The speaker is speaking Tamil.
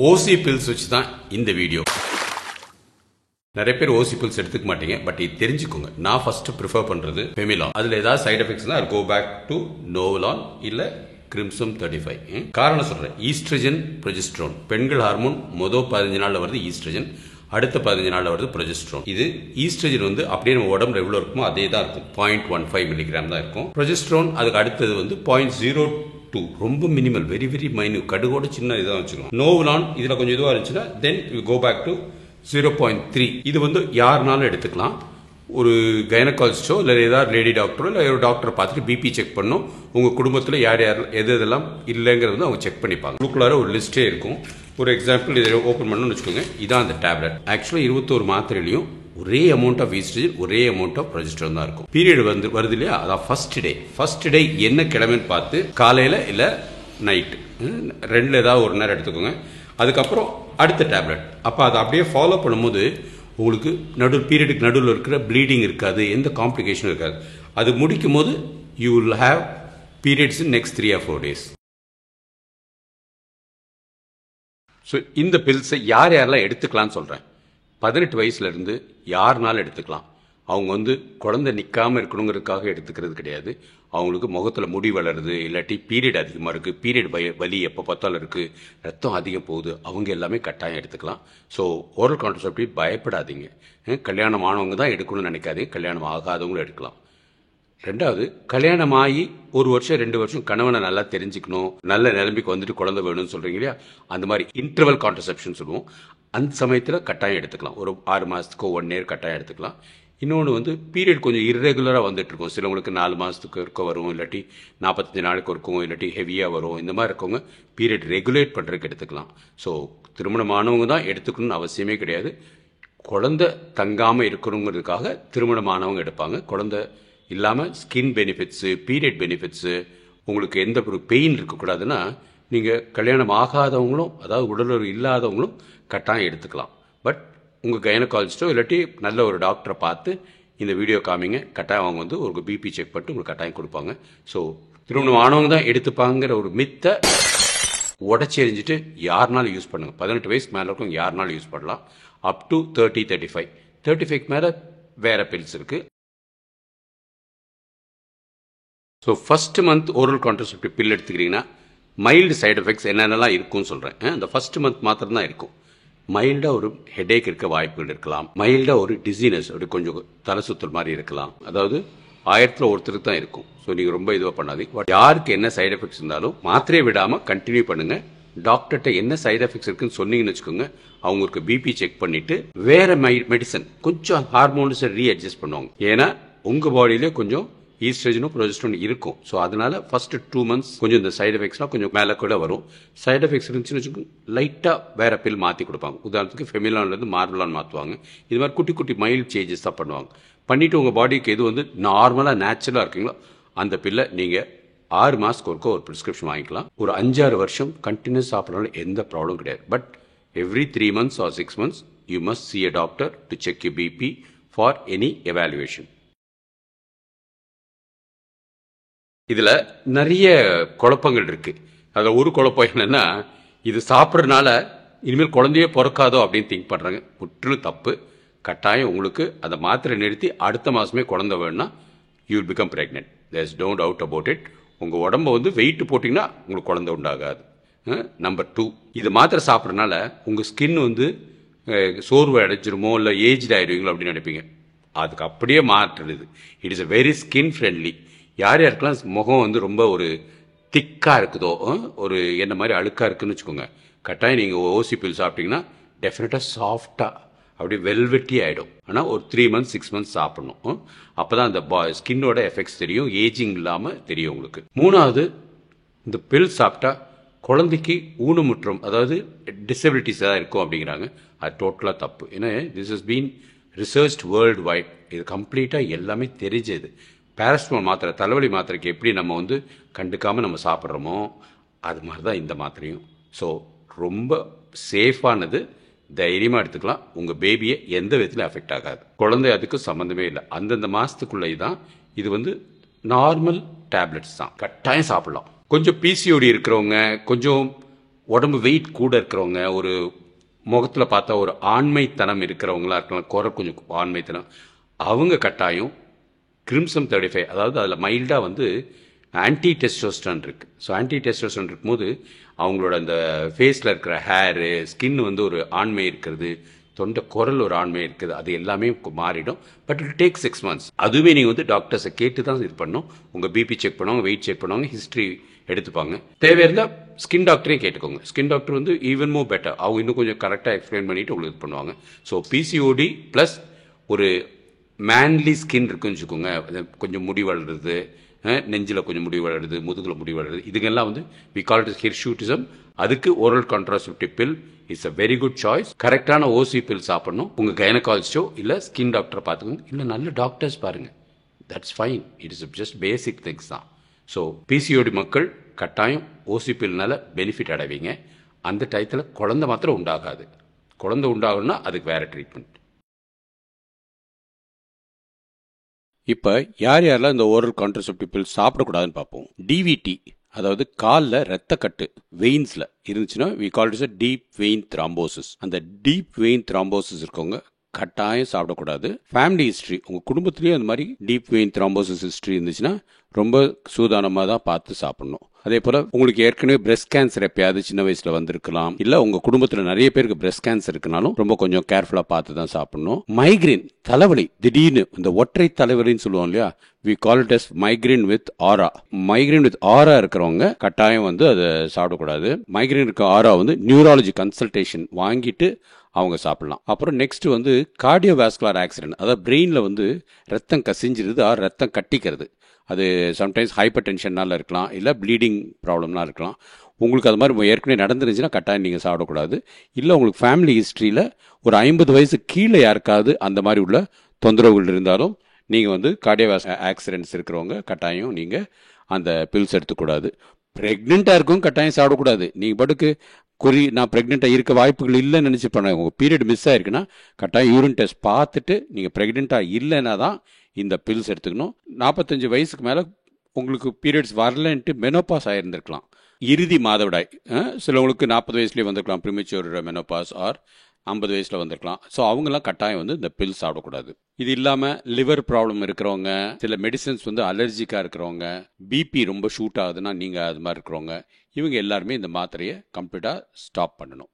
ஓசி பில்ஸ் வச்சு தான் இந்த வீடியோ. நிறைய பேர் ஓசி பில்ஸ் எடுத்துக்க மாட்டீங்க, பட் இது தெரிஞ்சுக்கோங்க. நான் ஃபர்ஸ்ட் ப்ரிஃபர் பண்றது ஃபெமிலான். அதுல ஏதாவது சைடு எஃபெக்ட்ஸ் தான் கோ பேக் டு நோவலான் இல்ல கிரிம்சம் 35. காரணம் சொல்றேன், ஈஸ்ட்ரஜன் ப்ரொஜெஸ்ட்ரோன் பெண்கள் ஹார்மோன் மொதல் 15 நாள்ல வருது ஈஸ்ட்ரஜன், அடுத்த 15 நாள்ல வருது ப்ரொஜெஸ்ட்ரோன். இது ஈஸ்ட்ரஜன் வந்து அப்படியே நம்ம உடம்புல எவ்வளவு இருக்குமோ அதே தான் இருக்கும், 0.15 மில்லிகிராம் தான் இருக்கும். ப்ரொஜெஸ்ட்ரோன் அதுக்கு அடுத்தது வந்து 0.02, ரொம்ப மினிமல், வெரி வெரி மைன்யூட், கடுகோட சின்ன இதாக வச்சுக்கணும். நோவலான் இதுல கொஞ்சம் இதுவாக இருந்துச்சுன்னா then you go back to 0.3. இது வந்து யாருனாலும் எடுத்துக்கலாம். ஒரு கைனகாலஜிஸ்டோ இல்லை ஏதாவது லேடி டாக்டரோ இல்லை ஒரு டாக்டரை பார்த்துட்டு பிபி செக் பண்ணணும். உங்கள் குடும்பத்தில் யார் யார் எது எதெல்லாம் இல்லைங்கிறது வந்து அவங்க செக் பண்ணிப்பாங்க. உள்ளுக்குள்ளார ஒரு லிஸ்ட்டே இருக்கும். ஒரு எக்ஸாம்பிள் இதை ஓப்பன் பண்ணணும்னு வச்சுக்கோங்க. இதான் அந்த டேப்லெட். ஆக்சுவலாக 21 மாத்திரையிலையும் ஒரே அமௌண்ட் ஆஃப் ஈஸ்ட்ரஜன் ஒரே அமௌண்ட் ஆஃப் ப்ரொஜெஸ்ட்ரான் தான் இருக்கும். பீரியட் வருது இல்லையா, அதான் ஃபர்ஸ்ட் டே என்ன கிழமைன்னு பார்த்து காலையில் இல்லை நைட்டு ரெண்டில் ஏதாவது ஒரு நேரம் எடுத்துக்கோங்க. அதுக்கப்புறம் அடுத்த டேப்லெட். அப்போ அதை அப்படியே ஃபாலோ பண்ணும்போது உங்களுக்கு பீரியடுக்கு நடுவில் இருக்கிற ப்ளீடிங் இருக்காது, எந்த காம்ப்ளிகேஷனும் இருக்காது. அது முடிக்கும் போது you will have periods in next 3 or 4 days. So இந்த பில்ஸை யார் யாரெல்லாம் எடுத்துக்கலாம்னு சொல்கிறேன். 18 வயசுல இருந்து யாருனாலும் எடுத்துக்கலாம். அவங்க வந்து குழந்தை நிற்காமல் இருக்கணுங்கிறதுக்காக எடுத்துக்கிறது கிடையாது. அவங்களுக்கு முகத்தில் முடி வளருது, இல்லாட்டி பீரியட் அதிகமாக இருக்குது, பீரியட் வலி எப்போ பார்த்தாலும் இருக்குது, ரத்தம் அதிகம் போகுது, அவங்க எல்லாமே கட்டாயம் எடுத்துக்கலாம். ஸோ ஓரல் கான்ட்ரசெப்டிவ் பயப்படாதீங்க. கல்யாணம் ஆனவங்க தான் எடுக்கணும்னு நினைக்காதீங்க, கல்யாணம் ஆகாதவங்களும் எடுக்கலாம். ரெண்டாவது, கல்யாணம் ஆகி 1 வருஷம் 2 வருஷம் கணவனை நல்லா தெரிஞ்சுக்கணும், நல்ல நிலைமைக்கு வந்துட்டு குழந்தை வேணும்னு சொல்றீங்க இல்லையா, அந்த மாதிரி இன்டர்வல் கான்ட்ரசெப்ஷன் சொல்லுவோம். அந்த சமயத்தில் கட்டாயம் எடுத்துக்கலாம். ஒரு 6 மாதத்துக்கோ 1 year கட்டாயம் எடுத்துக்கலாம். இன்னொன்று வந்து பீரியட் கொஞ்சம் இர்ரெகுலராக வந்துட்டு இருக்கும். சிலவங்களுக்கு 4 மாதத்துக்கு இருக்க வரும், இல்லாட்டி 45 நாளுக்கு இருக்கும், இல்லாட்டி ஹெவியாக வரும். இந்த மாதிரி இருக்கவங்க பீரியட் ரெகுலேட் பண்ணுறதுக்கு எடுத்துக்கலாம். ஸோ திருமணமானவங்க தான் எடுத்துக்கணும்னு அவசியமே கிடையாது. குழந்தை தங்காமல் இருக்கணுங்கிறதுக்காக திருமணமானவங்க எடுப்பாங்க. குழந்தை இல்லாமல் ஸ்கின் பெனிஃபிட்ஸு, பீரியட் பெனிஃபிட்ஸு, உங்களுக்கு எந்த ஒரு பெயின் இருக்கக்கூடாதுன்னா நீங்கள் கல்யாணம் ஆகாதவங்களும், அதாவது உடலுறவு இல்லாதவங்களும் கட்டாயம் எடுத்துக்கலாம். பட் உங்கள் கைனகாலஜிஸ்டோ இல்லாட்டி நல்ல ஒரு டாக்டரை பார்த்து இந்த வீடியோ காமிங்க. கட்டாயம் அவங்க வந்து ஒரு பிபி செக் பண்ணிட்டு உங்களுக்கு கட்டாயம் கொடுப்பாங்க. ஸோ திருமணம் ஆனவங்க தான் எடுத்துப்பாங்கிற ஒரு மித்தை உடச்சி எறிஞ்சிட்டு யாருனாலும் யூஸ் பண்ணுங்க. 18 வயசுக்கு மேலே இருக்கும் யாருனாலும் யூஸ் பண்ணலாம். அப் டு 35 மேலே வேற பில்ஸ் இருக்கு. So first month oral contraceptive pill எடுத்துக்கிறீங்கன்னா மைல்டு சைடு எஃபெக்ட்ஸ் என்னென்னலாம் இருக்கும்னு சொல்கிறேன். இந்த ஃபர்ஸ்ட் மந்த் மாத்திரம் தான் இருக்கும். மைல்டாக ஒரு ஹெடேக் இருக்க வாய்ப்புகள் இருக்கலாம். மைல்டாக ஒரு டிசீனஸ், அப்படி கொஞ்சம் தலை சுத்தல் மாதிரி இருக்கலாம். அதாவது 1000ல் ஒருத்தருக்கு தான் இருக்கும். ஸோ நீங்கள் ரொம்ப இதுவாக பண்ணாதீங்க. யாருக்கு என்ன சைடு எஃபெக்ட்ஸ் இருந்தாலும் மாத்திரையை விடாமல் கண்டினியூ பண்ணுங்க. டாக்டர்கிட்ட என்ன சைடு எஃபெக்ட்ஸ் இருக்குன்னு சொன்னீங்கன்னு வச்சுக்கோங்க, அவங்களுக்கு பிபி செக் பண்ணிட்டு வேற மெடிசன் கொஞ்சம் ஹார்மோன்ஸை ரீஅட்ஜஸ்ட் பண்ணுவாங்க. ஏன்னா உங்கள் பாடியிலே கொஞ்சம் ஈஸ்ட்ரஜனும் ப்ரொஜெஸ்ட்ரான் இருக்கும். ஸோ அதனால ஃபர்ஸ்ட் 2 months கொஞ்சம் இந்த சைடு எஃபெக்ட்ஸ்லாம் கொஞ்சம் மேலே கூட வரும். சைடு எஃபெக்ட்ஸ் இருந்துச்சுன்னு வச்சுக்கோங்க, லைட்டாக வேற பில் மாற்றி கொடுப்பாங்க. உதாரணத்துக்கு ஃபெமிலான்லேருந்து மார்பலான் மாற்றுவாங்க. இது மாதிரி குட்டி குட்டி மைல்ட் சேஞ்சஸ் தான் பண்ணுவாங்க. பண்ணிவிட்டு உங்கள் பாடிக்கு எது வந்து நார்மலாக நேச்சுரலாக இருக்கீங்களோ அந்த பில்லை நீங்கள் 6 மாதத்துக்கு ஒருக்க ஒரு ப்ரிஸ்கிரிப்ஷன் வாங்கிக்கலாம். ஒரு 5-6 வருஷம் கண்டினியூஸ் சாப்பிட்றதுனால எந்த ப்ராப்ளம் கிடையாது. But every 3 months or 6 months you must see a doctor to check your BP for any evaluation. இதில் நிறைய குழப்பங்கள் இருக்கு. அதில் ஒரு குழப்பம் என்னன்னா, இது சாப்பிட்றதுனால இனிமேல் குழந்தையே பிறக்காதோ அப்படின்னு திங்க் பண்ணுறாங்க. முற்றிலும் தப்பு. கட்டாயம் உங்களுக்கு அந்த மாத்திரை நிறுத்தி அடுத்த மாதமே குழந்தை வேணும்னா you will become pregnant. There's no doubt about it. உங்கள் உடம்பை வந்து வெயிட் போட்டிங்கன்னா உங்களுக்கு குழந்தை உண்டாகாது. நம்பர் 2, இது மாத்திரை சாப்பிட்றதுனால உங்கள் ஸ்கின் வந்து சோர்வு அடைஞ்சிருமோ இல்லை ஏஜ் ஆயிடுவீங்களோ அப்படின்னு நினைப்பீங்க. அதுக்கு அப்படியே மாற்றுறது. It is a very skin friendly. யார் யாருக்கெல்லாம் முகம் வந்து ரொம்ப ஒரு திக்காக இருக்குதோ, ஒரு என்ன மாதிரி அழுக்காக இருக்குன்னு வச்சுக்கோங்க, கட்டாயம் நீங்கள் ஓசி பில் சாப்பிட்டீங்கன்னா டெஃபினட்டாக சாஃப்டாக அப்படியே வெல்வெட்டி ஆகிடும். ஆனால் ஒரு 3 months 6 months சாப்பிடணும். அப்போ தான் அந்த ஸ்கின்னோட எஃபெக்ட்ஸ் தெரியும், ஏஜிங் இல்லாமல் தெரியும் உங்களுக்கு. 3வது, இந்த பில் சாப்பிட்டா குழந்தைக்கு ஊனமுற்றம், அதாவது டிசபிலிட்டிஸ் தான் இருக்கும் அப்படிங்கிறாங்க. அது டோட்டலாக தப்பு. ஏன்னா this has been researched world wide. இது கம்ப்ளீட்டாக எல்லாமே தெரிஞ்சது. பேரஸ்டமால் மாத்திரை, தலைவலி மாத்திரைக்கு எப்படி நம்ம வந்து கண்டுக்காமல் நம்ம சாப்பிட்றோமோ அது மாதிரி தான் இந்த மாத்திரையும். ஸோ ரொம்ப சேஃபானது, தைரியமாக எடுத்துக்கலாம். உங்கள் பேபியை எந்த விதத்தில் அஃபெக்ட் ஆகாது. குழந்தை அதுக்கு சம்மந்தமே இல்லை. அந்தந்த மாதத்துக்குள்ளே தான் இது வந்து நார்மல் டேப்லெட்ஸ் தான், கட்டாயம் சாப்பிடலாம். கொஞ்சம் பிசிஓடி இருக்கிறவங்க, கொஞ்சம் உடம்பு வெயிட் கூட இருக்கிறவங்க, ஒரு முகத்தில் பார்த்தா ஒரு ஆண்மைத்தனம் இருக்கிறவங்களா இருக்கலாம், கொஞ்சம் ஆண்மைத்தனம், அவங்க கட்டாயம் கிரிம்சம் 35, அதாவது அதில் மைல்டாக வந்து ஆன்டி டெஸ்டோஸ்டரான் இருக்குது. ஸோ ஆன்டி டெஸ்டோஸ்டரான் இருக்கும்போது அவங்களோட அந்த ஃபேஸில் இருக்கிற ஹேரு, ஸ்கின் வந்து ஒரு ஆண்மை இருக்கிறது, தொண்டை குரல் ஒரு ஆண்மை இருக்குது, அது எல்லாமே மாறிடும். But it take 6 months. அதுவே நீங்கள் வந்து டாக்டர்ஸை கேட்டு தான் இது பண்ணணும். உங்கள் பிபி செக் பண்ணுவாங்க, வெயிட் செக் பண்ணுவாங்க, ஹிஸ்ட்ரி எடுத்துப்பாங்க. தேவையிருந்தால் ஸ்கின் டாக்டரே கேட்டுக்கோங்க. ஸ்கின் டாக்டர் வந்து ஈவன் மோர் பெட்டர், அவங்க இன்னும் கொஞ்சம் கரெக்டாக எக்ஸ்பிளைன் பண்ணிவிட்டு உங்களுக்கு இது பண்ணுவாங்க. ஸோ பிசிஓடி ப்ளஸ் ஒரு மேன்லி ஸ்கின் இருக்குன்னு வச்சுக்கோங்க, கொஞ்சம் முடி வளருது, நெஞ்சில் கொஞ்சம் முடி வளருது, முதுகில் முடி வளருது, இதுக்கெல்லாம் வந்து வி கால் இட் ஹிர்ஷூட்டிசம். அதுக்கு oral contraceptive pill is a very good choice. கரெக்டான ஓசி பில் சாப்பிடணும். உங்கள் கைனகாலஜிஸ்டோ இல்லை ஸ்கின் டாக்டரை பார்த்துக்கோங்க, இல்லை நல்ல டாக்டர்ஸ் பாருங்கள், that's fine. It is just basic things தான். ஸோ பிசிஓடி மக்கள் கட்டாயம் ஓசி பில்னால பெனிஃபிட் அடைவீங்க. அந்த டயத்தில் குழந்தை மாத்திரம் உண்டாகாது. குழந்தை உண்டாகணும்னா அதுக்கு வேறு ட்ரீட்மெண்ட். இப்போ யார் யாரெல்லாம் இந்த ஓரல் கான்ட்ரசெப்டிவ் பில் சாப்பிடக்கூடாதுன்னு பார்ப்போம். டிவிடி, அதாவது காலில் ரத்தக்கட்டு வெயின்ஸில் இருந்துச்சுன்னா we call it deep vein thrombosis. அந்த டீப் வெயின் த்ராம்போசிஸ் இருக்கவங்க கட்டாயம் சாப்பிடக்கூடாது. ஃபேமிலி ஹிஸ்ட்ரி, உங்கள் குடும்பத்திலேயே அந்த மாதிரி டீப் வெயின் த்ராம்போசிஸ் ஹிஸ்ட்ரி இருந்துச்சுன்னா ரொம்ப சூதானமாக தான் பார்த்து சாப்பிடணும். அதே போல் உங்களுக்கு ஏற்கனவே பிரெஸ்ட் கேன்சர் எப்பயாவது சின்ன வயசில் வந்திருக்கலாம், இல்லை உங்கள் குடும்பத்தில் நிறைய பேருக்கு பிரெஸ்ட் கேன்சர் இருக்குனாலும் ரொம்ப கொஞ்சம் கேர்ஃபுல்லாக பார்த்து தான் சாப்பிடணும். மைக்ரேன், தலைவலி, திடீர்னு இந்த ஒற்றை தலைவலின்னு சொல்லுவோம் இல்லையா, we call it as migraine with aura. Migraine with aura இருக்கிறவங்க கட்டாயம் வந்து அதை சாப்பிடக்கூடாது. மைக்ரேன் இருக்க ஆரா வந்து நியூராலஜி கன்சல்டேஷன் வாங்கிட்டு அவங்க சாப்பிடலாம். அப்புறம் நெக்ஸ்ட் வந்து கார்டியோவாஸ்குலர் ஆக்சிடென்ட், அதாவது பிரெயினில் வந்து ரத்தம் கசிஞ்சிருது, ரத்தம் கட்டிக்கிறது. அது சம்டைம்ஸ் ஹைப்பர் டென்ஷன்னால இருக்கலாம், இல்லை ப்ளீடிங் ப்ராப்ளம்லாம் இருக்கலாம். உங்களுக்கு அது மாதிரி ஏற்கனவே நடந்துருந்துச்சுன்னா கட்டாயம் நீங்கள் சாப்பிடக்கூடாது. இல்லை உங்களுக்கு ஃபேமிலி ஹிஸ்ட்ரியில் ஒரு 50 வயசு கீழே யாருக்காவது அந்த மாதிரி உள்ள தொந்தரவுகள் இருந்தாலும் நீங்கள் வந்து கார்டியோவாஸ்குலர் ஆக்சிடென்ட்ஸ் இருக்கிறவங்க கட்டாயம் நீங்கள் அந்த பில்ஸ் எடுத்துக்கூடாது. ப்ரெக்னெண்ட்டாக இருக்கும் கட்டாயம் சாப்பிடக்கூடாது. நீங்கள் பாட்டுக்கு நான் ப்ரெக்னெண்ட்டாக இருக்க வாய்ப்புகள் இல்லைன்னு நினச்சி பண்ண, உங்கள் பீரியட் மிஸ் ஆயிருக்குன்னா கட்டாயம் யூரின் டெஸ்ட் பார்த்துட்டு நீங்கள் ப்ரெக்னெண்ட்டாக இல்லைன்னா தான் இந்த பில்ஸ் எடுத்துக்கணும். 45 வயசுக்கு மேலே உங்களுக்கு பீரியட்ஸ் வரலன்ட்டு மெனோபாஸ் ஆகிருந்திருக்கலாம், இறுதி மாதவிடாய், சிலவங்களுக்கு 40 வயசுலேயே வந்திருக்கலாம் ப்ரிமெச்சூர் மெனோபாஸ், ஆர் 50 வயசில் வந்திருக்கலாம். ஸோ அவங்கெல்லாம் கட்டாயம் வந்து இந்த பில் சாப்பிடக்கூடாது. இது இல்லாமல் லிவர் ப்ராப்ளம் இருக்கிறவங்க, சில மெடிசன்ஸ் வந்து அலர்ஜிக்காக இருக்கிறவங்க, பிபி ரொம்ப ஷூட் ஆகுதுன்னா நீங்கள் அது மாதிரி இருக்கிறவங்க, இவங்க எல்லாருமே இந்த மாத்திரையை கம்ப்ளீட்டாக ஸ்டாப் பண்ணணும்.